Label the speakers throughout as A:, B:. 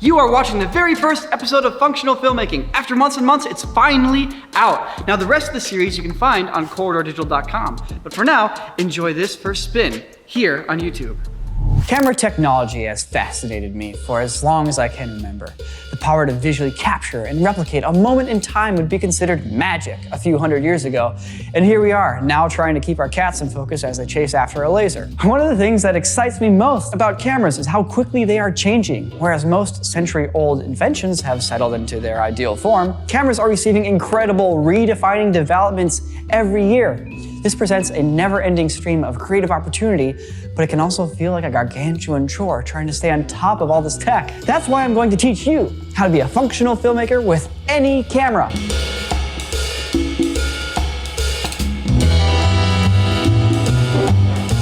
A: You are watching the very first episode of Functional Filmmaking. After months and months, it's finally out. Now, the rest of the series you can find on corridordigital.com. But for now, enjoy this first spin here on YouTube.
B: Camera technology has fascinated me for as long as I can remember. The power to visually capture and replicate a moment in time would be considered magic a few hundred years ago. And here we are, now trying to keep our cats in focus as they chase after a laser. One of the things that excites me most about cameras is how quickly they are changing. Whereas most century-old inventions have settled into their ideal form, cameras are receiving incredible, redefining developments every year. This presents a never-ending stream of creative opportunity, but it can also feel like a gargantuan chore trying to stay on top of all this tech. That's why I'm going to teach you how to be a functional filmmaker with any camera.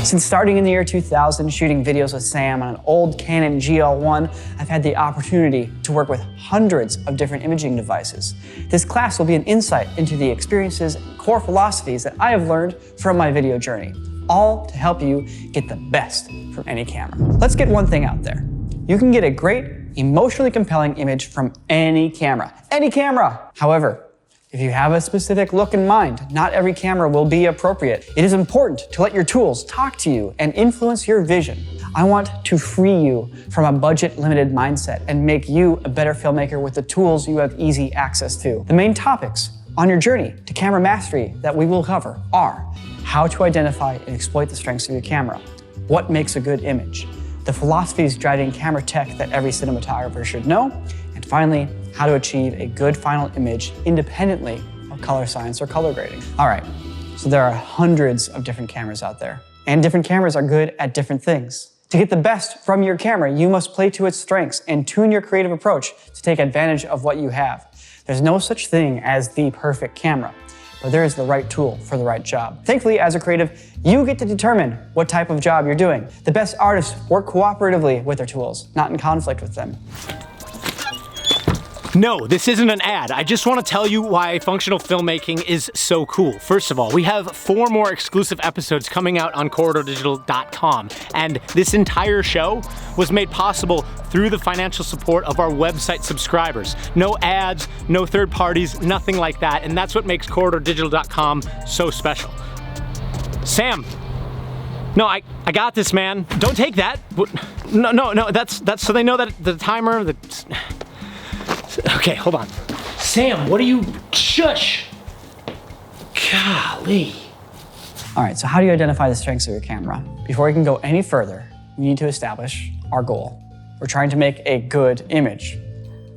B: Since starting in the year 2000, shooting videos with Sam on an old Canon GL1, I've had the opportunity to work with hundreds of different imaging devices. This class will be an insight into the experiences and core philosophies that I have learned from my video journey, all to help you get the best from any camera. Let's get one thing out there. You can get a great, emotionally compelling image from any camera. Any camera! However, if you have a specific look in mind, not every camera will be appropriate. It is important to let your tools talk to you and influence your vision. I want to free you from a budget-limited mindset and make you a better filmmaker with the tools you have easy access to. The main topics on your journey to camera mastery that we will cover are how to identify and exploit the strengths of your camera, what makes a good image, the philosophies driving camera tech that every cinematographer should know, and finally, how to achieve a good final image independently of color science or color grading. All right, so there are hundreds of different cameras out there, and different cameras are good at different things. To get the best from your camera, you must play to its strengths and tune your creative approach to take advantage of what you have. There's no such thing as the perfect camera, but there is the right tool for the right job. Thankfully, as a creative, you get to determine what type of job you're doing. The best artists work cooperatively with their tools, not in conflict with them.
C: No, this isn't an ad. I just want to tell you why functional filmmaking is so cool. First of all, we have 4 more exclusive episodes coming out on corridordigital.com, and this entire show was made possible through the financial support of our website subscribers. No ads, no third parties, nothing like that, and that's what makes corridordigital.com so special. Sam, no, I got this, man. Don't take that. No, that's so they know that the timer, Okay, hold on. Sam, what are you... Shush! Golly.
B: All right, so how do you identify the strengths of your camera? Before we can go any further, we need to establish our goal. We're trying to make a good image.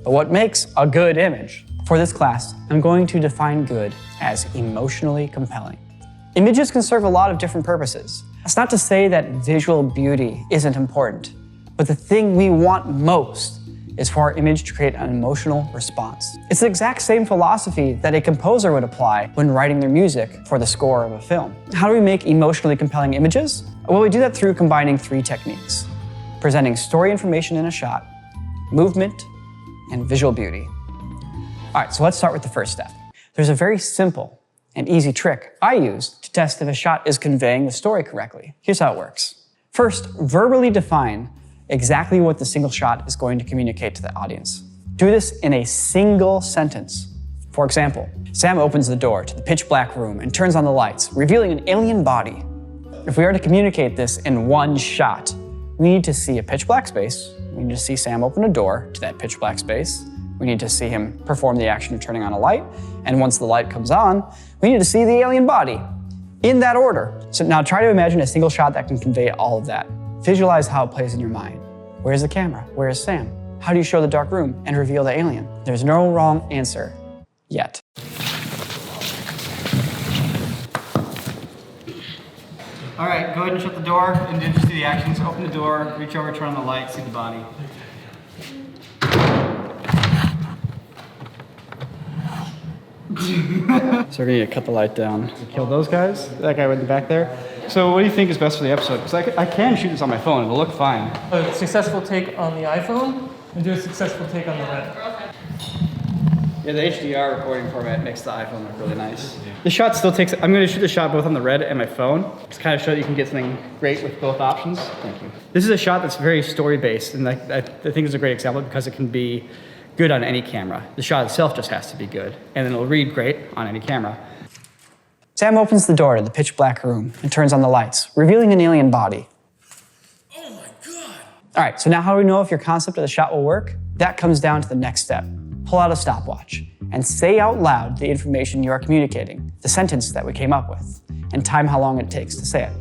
B: But what makes a good image? For this class, I'm going to define good as emotionally compelling. Images can serve a lot of different purposes. That's not to say that visual beauty isn't important, but the thing we want most is for our image to create an emotional response. It's the exact same philosophy that a composer would apply when writing their music for the score of a film. How do we make emotionally compelling images? Well, we do that through combining 3 techniques: presenting story information in a shot, movement, and visual beauty. All right, so let's start with the first step. There's a very simple and easy trick I use to test if a shot is conveying the story correctly. Here's how it works. First, verbally define exactly what the single shot is going to communicate to the audience. Do this in a single sentence. For example, Sam opens the door to the pitch black room and turns on the lights, revealing an alien body. If we are to communicate this in one shot, we need to see a pitch black space, we need to see Sam open a door to that pitch black space, we need to see him perform the action of turning on a light, and once the light comes on, we need to see the alien body. In that order. So now try to imagine a single shot that can convey all of that. Visualize how it plays in your mind. Where's the camera? Where is Sam? How do you show the dark room and reveal the alien? There's no wrong answer yet.
A: All right, go ahead and shut the door and just do the actions. Open the door, reach over, turn on the light, see the body.
B: So we're gonna cut the light down. Kill those guys, that guy in the back there. So what do you think is best for the episode? Because I can shoot this on my phone, it'll look fine.
D: A successful take on the iPhone and do a successful take on the Red.
A: Yeah, the HDR recording format makes the iPhone look really nice. The shot still takes, I'm gonna shoot the shot both on the Red and my phone. Just kind of show that you can get something great with both options. Thank you. This is a shot that's very story-based, and I think it's a great example because it can be good on any camera. The shot itself just has to be good, and then it'll read great on any camera.
B: Sam opens the door to the pitch black room and turns on the lights, revealing an alien body.
D: Oh my God!
B: All right, so now how do we know if your concept of the shot will work? That comes down to the next step. Pull out a stopwatch and say out loud the information you are communicating, the sentence that we came up with, and time how long it takes to say it.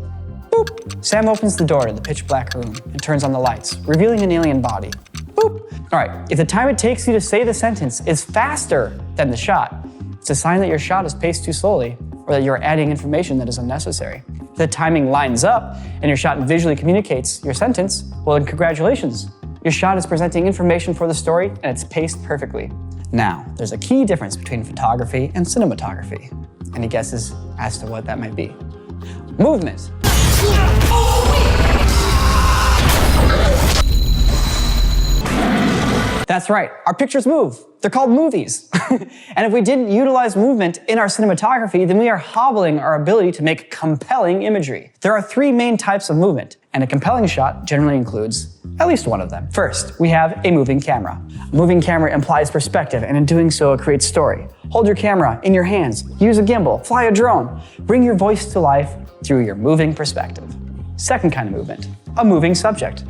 B: Boop. Sam opens the door to the pitch black room and turns on the lights, revealing an alien body. Boop. All right, if the time it takes you to say the sentence is faster than the shot, it's a sign that your shot is paced too slowly or that you're adding information that is unnecessary. If the timing lines up and your shot visually communicates your sentence, well then congratulations. Your shot is presenting information for the story and it's paced perfectly. Now, there's a key difference between photography and cinematography. Any guesses as to what that might be? Movement. That's right, our pictures move. They're called movies. And if we didn't utilize movement in our cinematography, then we are hobbling our ability to make compelling imagery. There are three main types of movement, and a compelling shot generally includes at least one of them. First, we have a moving camera. A moving camera implies perspective, and in doing so, it creates story. Hold your camera in your hands, use a gimbal, fly a drone. Bring your voice to life through your moving perspective. Second kind of movement, a moving subject.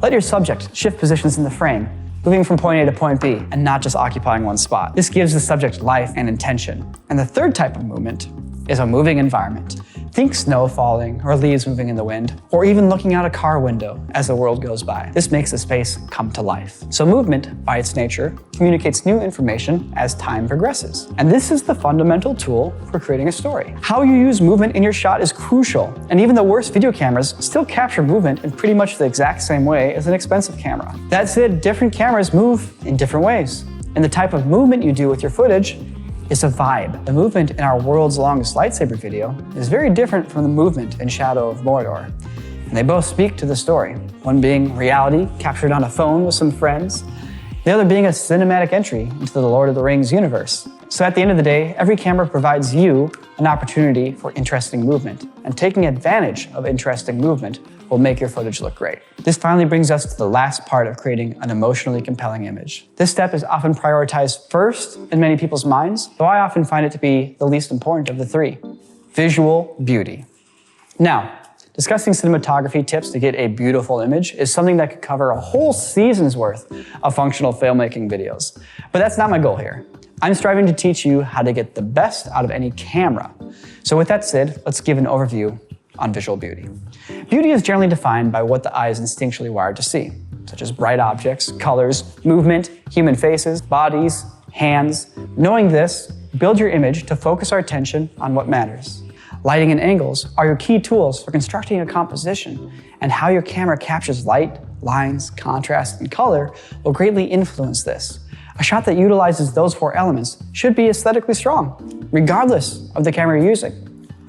B: Let your subject shift positions in the frame, moving from point A to point B and not just occupying one spot. This gives the subject life and intention. And the third type of movement is a moving environment. Think snow falling or leaves moving in the wind, or even looking out a car window as the world goes by. This makes the space come to life. So movement, by its nature, communicates new information as time progresses. And this is the fundamental tool for creating a story. How you use movement in your shot is crucial, and even the worst video cameras still capture movement in pretty much the exact same way as an expensive camera. That said, different cameras move in different ways, and the type of movement you do with your footage is a vibe. The movement in our world's longest lightsaber video is very different from the movement in Shadow of Mordor. And they both speak to the story, one being reality captured on a phone with some friends, the other being a cinematic entry into the Lord of the Rings universe. So at the end of the day, every camera provides you an opportunity for interesting movement, and taking advantage of interesting movement will make your footage look great. This finally brings us to the last part of creating an emotionally compelling image. This step is often prioritized first in many people's minds, though I often find it to be the least important of the three: visual beauty. Now, discussing cinematography tips to get a beautiful image is something that could cover a whole season's worth of functional filmmaking videos. But that's not my goal here. I'm striving to teach you how to get the best out of any camera. So with that said, let's give an overview on visual beauty. Beauty is generally defined by what the eye is instinctually wired to see, such as bright objects, colors, movement, human faces, bodies, hands. Knowing this, build your image to focus our attention on what matters. Lighting and angles are your key tools for constructing a composition, and how your camera captures light, lines, contrast, and color will greatly influence this. A shot that utilizes those four elements should be aesthetically strong, regardless of the camera you're using.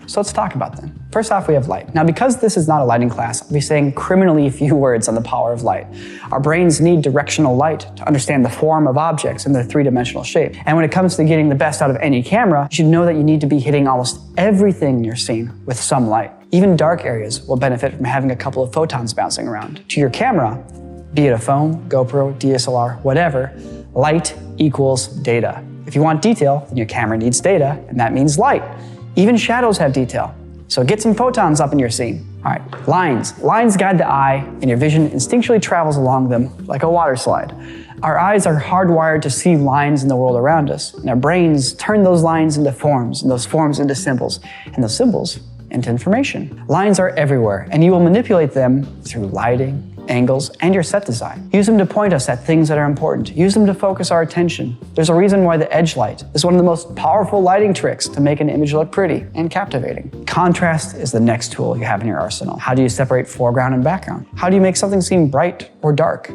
B: So let's talk about them. First off, we have light. Now, because this is not a lighting class, I'll be saying criminally few words on the power of light. Our brains need directional light to understand the form of objects and their three-dimensional shape. And when it comes to getting the best out of any camera, you should know that you need to be hitting almost everything in your scene with some light. Even dark areas will benefit from having a couple of photons bouncing around. To your camera, be it a phone, GoPro, DSLR, whatever, light equals data. If you want detail, then your camera needs data, and that means light. Even shadows have detail. So get some photons up in your scene. All right, lines. Lines guide the eye, and your vision instinctually travels along them like a water slide. Our eyes are hardwired to see lines in the world around us, and our brains turn those lines into forms, and those forms into symbols, and those symbols into information. Lines are everywhere, and you will manipulate them through lighting, angles, and your set design. Use them to point us at things that are important. Use them to focus our attention. There's a reason why the edge light is one of the most powerful lighting tricks to make an image look pretty and captivating. Contrast is the next tool you have in your arsenal. How do you separate foreground and background? How do you make something seem bright or dark?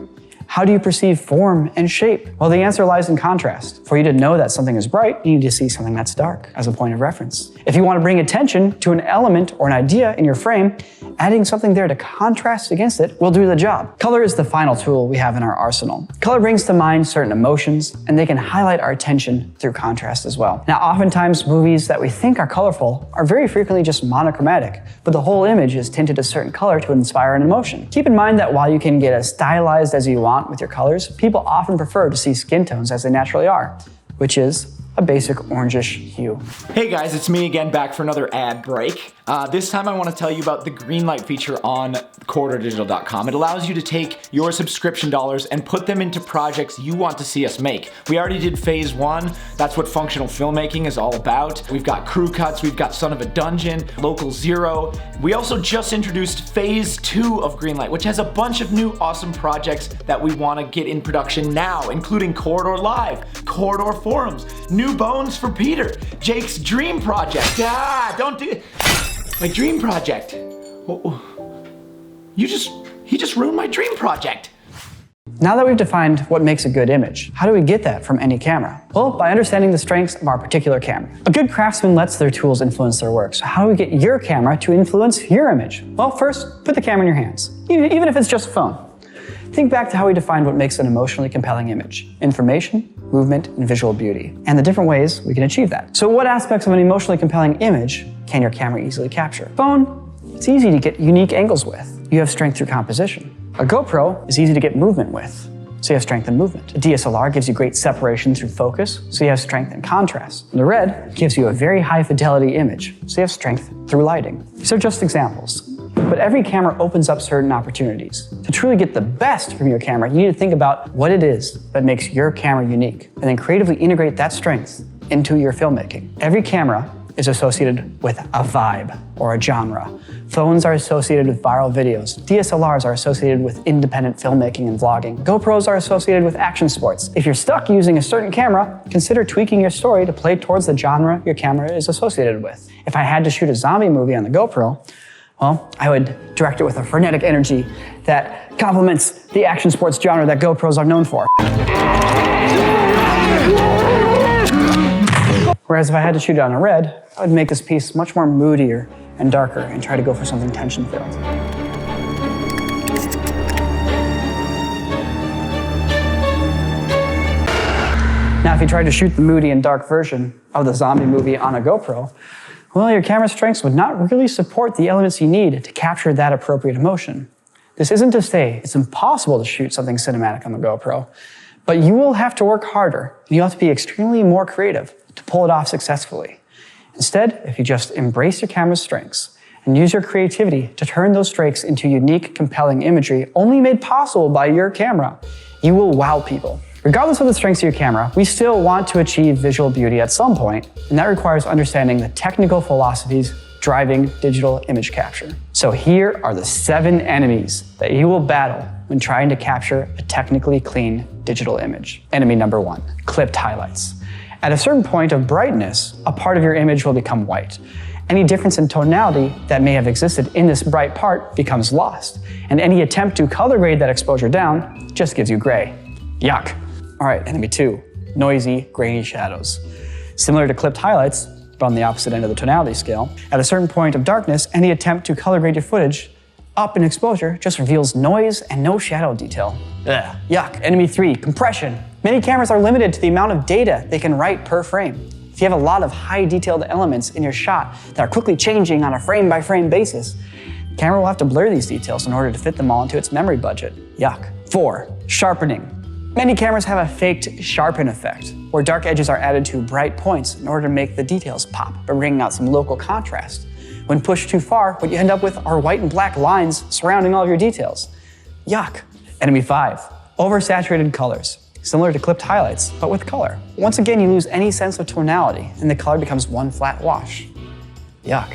B: How do you perceive form and shape? Well, the answer lies in contrast. For you to know that something is bright, you need to see something that's dark as a point of reference. If you want to bring attention to an element or an idea in your frame, adding something there to contrast against it will do the job. Color is the final tool we have in our arsenal. Color brings to mind certain emotions, and they can highlight our attention through contrast as well. Now, oftentimes movies that we think are colorful are very frequently just monochromatic, but the whole image is tinted a certain color to inspire an emotion. Keep in mind that while you can get as stylized as you want with your colors, people often prefer to see skin tones as they naturally are, which is a basic orangish hue.
E: Hey guys, it's me again, back for another ad break. This time I want to tell you about the green light feature on corridordigital.com. It allows you to take your subscription dollars and put them into projects you want to see us make. We already did phase 1. That's what functional filmmaking is all about. We've got crew cuts, we've got Son of a Dungeon, Local Zero. We also just introduced phase 2 of Greenlight, which has a bunch of new awesome projects that we want to get in production now, including Corridor Live, Corridor Forums, New Bones for Peter, Jake's dream project. Don't do it. My dream project. He just ruined my dream project.
B: Now that we've defined what makes a good image, how do we get that from any camera? Well, by understanding the strengths of our particular camera. A good craftsman lets their tools influence their work. So how do we get your camera to influence your image? Well, first, put the camera in your hands, even if it's just a phone. Think back to how we defined what makes an emotionally compelling image: information, movement, and visual beauty, and the different ways we can achieve that. So what aspects of an emotionally compelling image can your camera easily capture? Phone, it's easy to get unique angles with. You have strength through composition. A GoPro is easy to get movement with, so you have strength in movement. A DSLR gives you great separation through focus, so you have strength in contrast. And the Red gives you a very high fidelity image, so you have strength through lighting. These are just examples. But every camera opens up certain opportunities. To truly get the best from your camera, you need to think about what it is that makes your camera unique, and then creatively integrate that strength into your filmmaking. Every camera is associated with a vibe or a genre. Phones are associated with viral videos. DSLRs are associated with independent filmmaking and vlogging. GoPros are associated with action sports. If you're stuck using a certain camera, consider tweaking your story to play towards the genre your camera is associated with. If I had to shoot a zombie movie on the GoPro, well, I would direct it with a frenetic energy that complements the action sports genre that GoPros are known for. Whereas if I had to shoot it on a Red, I would make this piece much more moodier and darker and try to go for something tension-filled. Now, if you tried to shoot the moody and dark version of the zombie movie on a GoPro, well, your camera strengths would not really support the elements you need to capture that appropriate emotion. This isn't to say it's impossible to shoot something cinematic on the GoPro, but you will have to work harder, and you'll have to be extremely more creative to pull it off successfully. Instead, if you just embrace your camera's strengths and use your creativity to turn those strengths into unique, compelling imagery only made possible by your camera, you will wow people. Regardless of the strengths of your camera, we still want to achieve visual beauty at some point, and that requires understanding the technical philosophies driving digital image capture. So here are the 7 enemies that you will battle when trying to capture a technically clean digital image. Enemy number 1, clipped highlights. At a certain point of brightness, a part of your image will become white. Any difference in tonality that may have existed in this bright part becomes lost, and any attempt to color grade that exposure down just gives you gray. Yuck. All right, enemy 2, noisy, grainy shadows. Similar to clipped highlights, but on the opposite end of the tonality scale, at a certain point of darkness, any attempt to color grade your footage up in exposure just reveals noise and no shadow detail. Ugh. Yuck. Enemy 3, compression. Many cameras are limited to the amount of data they can write per frame. If you have a lot of high detailed elements in your shot that are quickly changing on a frame by frame basis, the camera will have to blur these details in order to fit them all into its memory budget. Yuck. 4, sharpening. Many cameras have a faked sharpen effect, where dark edges are added to bright points in order to make the details pop by bringing out some local contrast. When pushed too far, what you end up with are white and black lines surrounding all of your details. Yuck. Enemy 5, oversaturated colors. Similar to clipped highlights, but with color. Once again, you lose any sense of tonality, and the color becomes one flat wash. Yuck.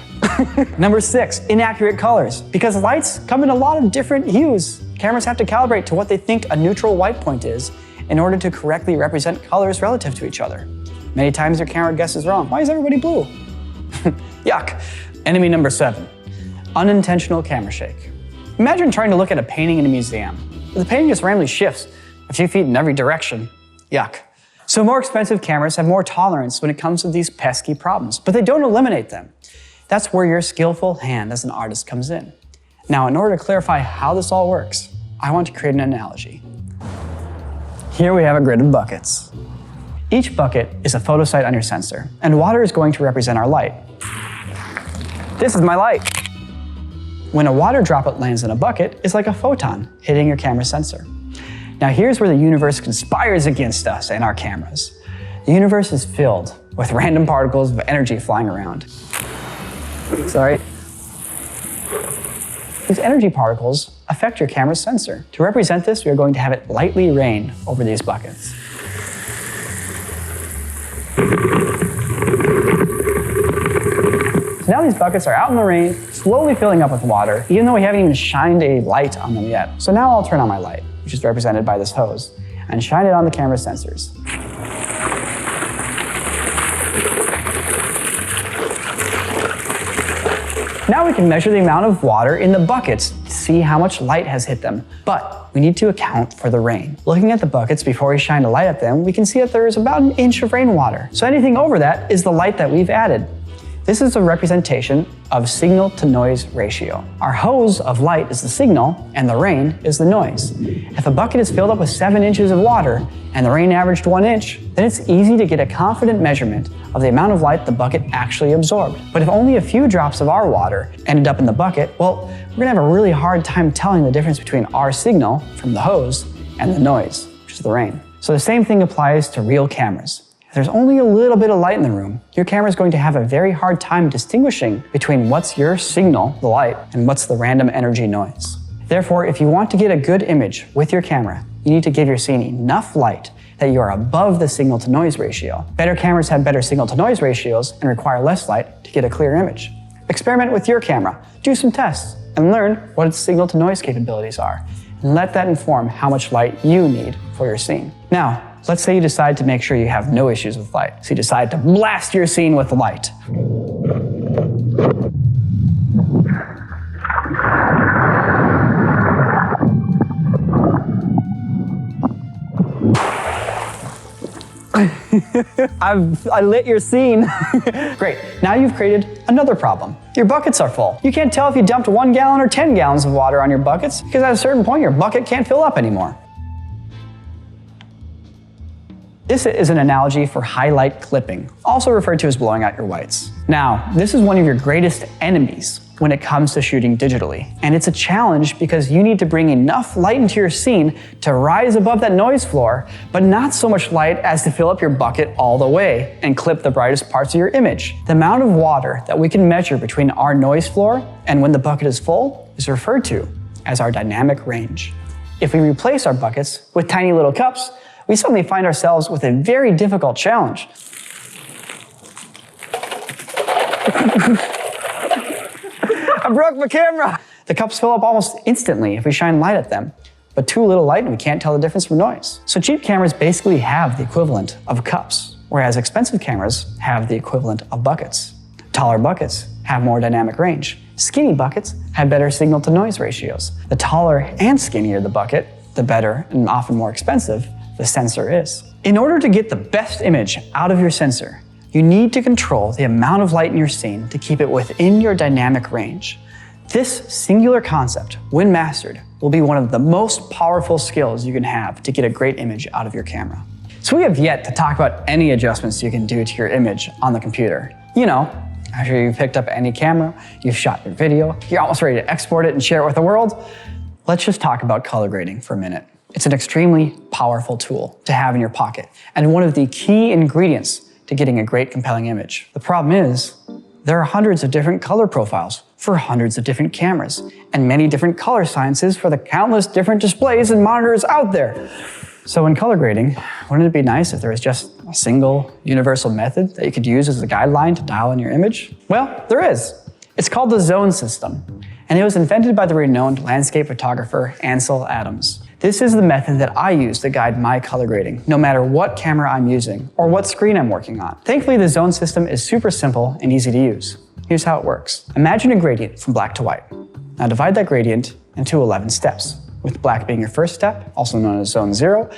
B: Number 6, inaccurate colors. Because lights come in a lot of different hues, cameras have to calibrate to what they think a neutral white point is in order to correctly represent colors relative to each other. Many times your camera guesses wrong. Why is everybody blue? Yuck. Enemy number 7, unintentional camera shake. Imagine trying to look at a painting in a museum. The painting just randomly shifts a few feet in every direction. Yuck. So more expensive cameras have more tolerance when it comes to these pesky problems, but they don't eliminate them. That's where your skillful hand as an artist comes in. Now, in order to clarify how this all works, I want to create an analogy. Here we have a grid of buckets. Each bucket is a photosite on your sensor, and water is going to represent our light. This is my light. When a water droplet lands in a bucket, it's like a photon hitting your camera sensor. Now here's where the universe conspires against us and our cameras. The universe is filled with random particles of energy flying around. Sorry. These energy particles affect your camera's sensor. To represent this, we are going to have it lightly rain over these buckets. So now these buckets are out in the rain, slowly filling up with water, even though we haven't even shined a light on them yet. So now I'll turn on my light, which is represented by this hose, and shine it on the camera sensors. Now we can measure the amount of water in the buckets to see how much light has hit them, but we need to account for the rain. Looking at the buckets before we shine a light at them, we can see that there is about an inch of rainwater. So anything over that is the light that we've added. This is a representation of signal to noise ratio. Our hose of light is the signal and the rain is the noise. If a bucket is filled up with 7 inches of water and the rain averaged 1 inch, then it's easy to get a confident measurement of the amount of light the bucket actually absorbed. But if only a few drops of our water ended up in the bucket, well, we're gonna have a really hard time telling the difference between our signal from the hose and the noise, which is the rain. So the same thing applies to real cameras. If there's only a little bit of light in the room, your camera is going to have a very hard time distinguishing between what's your signal, the light, and what's the random energy noise. Therefore, if you want to get a good image with your camera, you need to give your scene enough light that you are above the signal to noise ratio. Better cameras have better signal to noise ratios and require less light to get a clear image. Experiment with your camera, do some tests, and learn what its signal to noise capabilities are, and let that inform how much light you need for your scene. Now, let's say you decide to make sure you have no issues with light. So you decide to blast your scene with light. I lit your scene. Great, now you've created another problem. Your buckets are full. You can't tell if you dumped 1 gallon or 10 gallons of water on your buckets because at a certain point your bucket can't fill up anymore. This is an analogy for highlight clipping, also referred to as blowing out your whites. Now, this is one of your greatest enemies when it comes to shooting digitally. And it's a challenge because you need to bring enough light into your scene to rise above that noise floor, but not so much light as to fill up your bucket all the way and clip the brightest parts of your image. The amount of water that we can measure between our noise floor and when the bucket is full is referred to as our dynamic range. If we replace our buckets with tiny little cups, we suddenly find ourselves with a very difficult challenge. I broke my camera! The cups fill up almost instantly if we shine light at them, but too little light and we can't tell the difference from noise. So cheap cameras basically have the equivalent of cups, whereas expensive cameras have the equivalent of buckets. Taller buckets have more dynamic range. Skinny buckets have better signal to noise ratios. The taller and skinnier the bucket, the better and often more expensive the sensor is. In order to get the best image out of your sensor, you need to control the amount of light in your scene to keep it within your dynamic range. This singular concept, when mastered, will be one of the most powerful skills you can have to get a great image out of your camera. So we have yet to talk about any adjustments you can do to your image on the computer. You know, after you've picked up any camera, you've shot your video, you're almost ready to export it and share it with the world. Let's just talk about color grading for a minute. It's an extremely powerful tool to have in your pocket and one of the key ingredients to getting a great, compelling image. The problem is, there are hundreds of different color profiles for hundreds of different cameras and many different color sciences for the countless different displays and monitors out there. So in color grading, wouldn't it be nice if there was just a single universal method that you could use as a guideline to dial in your image? Well, there is. It's called the zone system, and it was invented by the renowned landscape photographer Ansel Adams. This is the method that I use to guide my color grading, no matter what camera I'm using or what screen I'm working on. Thankfully, the zone system is super simple and easy to use. Here's how it works. Imagine a gradient from black to white. Now divide that gradient into 11 steps. with black being your first step, also known as zone 0,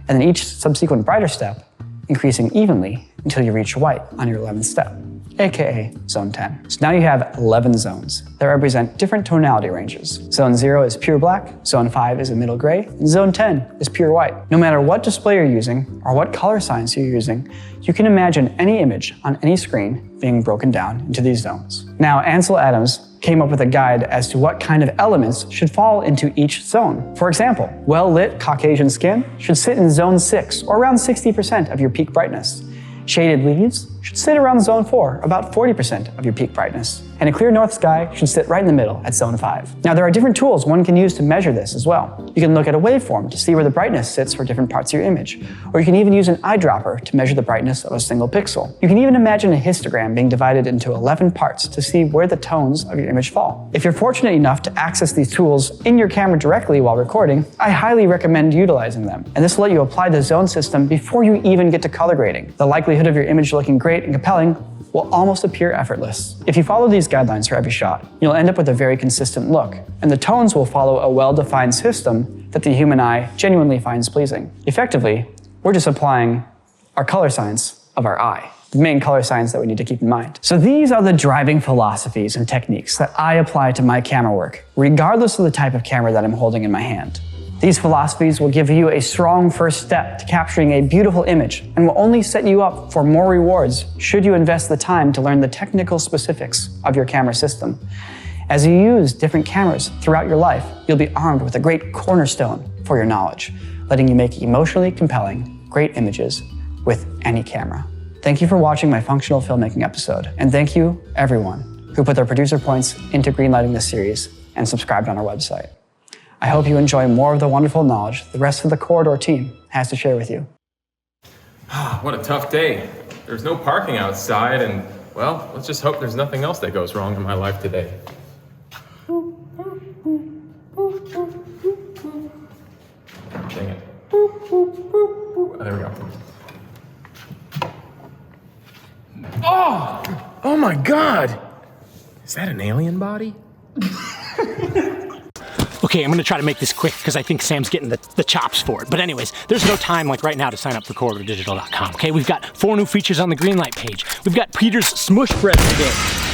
B: and then each subsequent brighter step increasing evenly until you reach white on your 11th step, aka zone 10. So now you have 11 zones that represent different tonality ranges. Zone 0 is pure black, zone 5 is a middle gray, and zone 10 is pure white. No matter what display you're using or what color science you're using, you can imagine any image on any screen being broken down into these zones. Now, Ansel Adams came up with a guide as to what kind of elements should fall into each zone. For example, well-lit Caucasian skin should sit in zone 6, or around 60% of your peak brightness. Shaded leaves should sit around zone 4, about 40% of your peak brightness. And a clear north sky should sit right in the middle at zone 5. Now, there are different tools one can use to measure this as well. You can look at a waveform to see where the brightness sits for different parts of your image. Or you can even use an eyedropper to measure the brightness of a single pixel. You can even imagine a histogram being divided into 11 parts to see where the tones of your image fall. If you're fortunate enough to access these tools in your camera directly while recording, I highly recommend utilizing them. And this will let you apply the zone system before you even get to color grading. The likelihood of your image looking great and compelling will almost appear effortless. If you follow these guidelines for every shot, you'll end up with a very consistent look, and the tones will follow a well-defined system that the human eye genuinely finds pleasing. Effectively, we're just applying our color science of our eye, the main color science that we need to keep in mind. So these are the driving philosophies and techniques that I apply to my camera work, regardless of the type of camera that I'm holding in my hand. These philosophies will give you a strong first step to capturing a beautiful image and will only set you up for more rewards should you invest the time to learn the technical specifics of your camera system. As you use different cameras throughout your life, you'll be armed with a great cornerstone for your knowledge, letting you make emotionally compelling, great images with any camera. Thank you for watching my functional filmmaking episode, and thank you, everyone, who put their producer points into greenlighting this series and subscribed on our website. I hope you enjoy more of the wonderful knowledge the rest of the Corridor team has to share with you.
F: What a tough day. There's no parking outside, and, well, let's just hope there's nothing else that goes wrong in my life today. Dang it. Oh, there we go. Oh my God! Is that an alien body?
C: Okay, I'm gonna try to make this quick because I think Sam's getting the chops for it. But anyways, there's no time like right now to sign up for CorridorDigital.com, okay? We've got 4 new features on the Greenlight page. We've got Peter's Smush Bread today.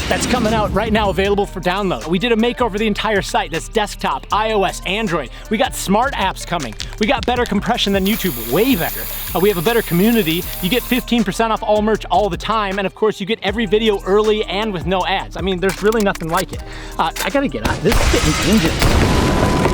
C: That's coming out right now, available for download. We did a makeover of the entire site. That's desktop, iOS, Android. We got smart apps coming. We got better compression than YouTube, way better. We have a better community. You get 15% off all merch all the time. And of course, you get every video early and with no ads. I mean, there's really nothing like it. I gotta get out. This is getting dangerous.